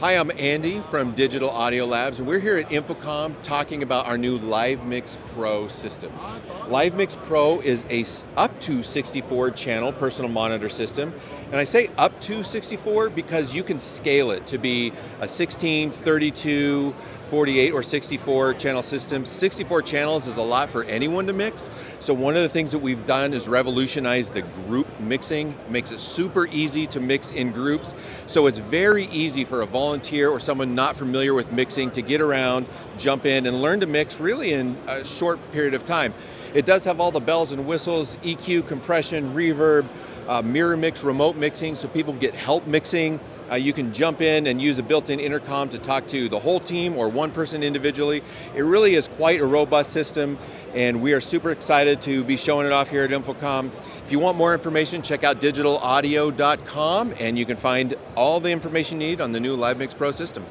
Hi, I'm Andy from Digital Audio Labs, and we're here at InfoComm talking about our new LIVEMIX Pro system. LIVEMIX Pro is a up to 64 channel personal monitor system, and I say up to 64 because you can scale it to be a 16, 32, 48 or 64 channel system. 64 channels is a lot for anyone to mix. So one of the things that we've done is revolutionize the group mixing, makes it super easy to mix in groups. So it's very easy for a volunteer or someone not familiar with mixing to get around, jump in and learn to mix really in a short period of time. It does have all the bells and whistles, EQ, compression, reverb, mirror mix, remote mixing, so people get help mixing. You can jump in and use a built-in intercom to talk to the whole team or one person individually. It really is quite a robust system, and we are super excited to be showing it off here at InfoComm. If you want more information, check out digitalaudio.com, and you can find all the information you need on the new LIVEMIX Pro system.